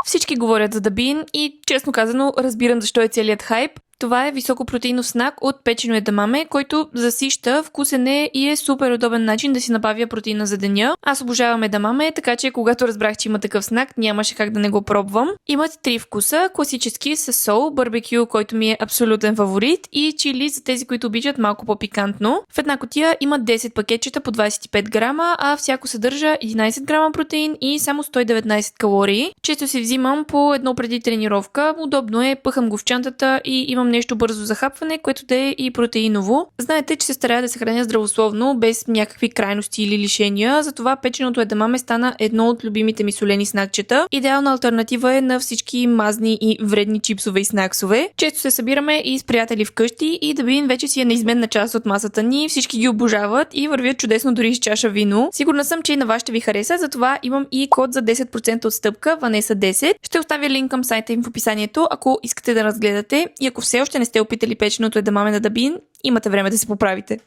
Всички говорят за дабин и, честно казано, разбирам защо е целият хайп. Това е високопротеинов снак от печено едамаме, който засища, вкусен е и е супер удобен начин да си набавя протеина за деня. Аз обожавам едамаме, така че когато разбрах, че има такъв снак, нямаше как да не го пробвам. Имат 3 вкуса: класически с сол, барбекю, който ми е абсолютен фаворит, и чили за тези, които обичат малко по-пикантно. В една кутия има 10 пакетчета по 25 грама, а всяко съдържа 11 грама протеин и само 119 калории. Често си взимам по едно преди тренировка, удобно е, пъхам го в чантата и имам нещо бързо за хапване, което да е и протеиново. Знаете, че се старая да се храня здравословно, без някакви крайности или лишения, затова печеното едамаме стана едно от любимите ми солени снакчета. Идеална алтернатива е на всички мазни и вредни чипсове и снаксове. Често се събираме и с приятели вкъщи и дабин вече си е неизменна част от масата ни, всички ги обожават и вървят чудесно дори с чаша вино. Сигурна съм, че и на вас ще ви хареса, затова имам и код за 10% отстъпка, Ванеса 10. Ще оставя линк към сайта им в описанието, ако искате да разгледате, и ако все още не сте опитали печеното едамаме на дабин, имате време да се поправите.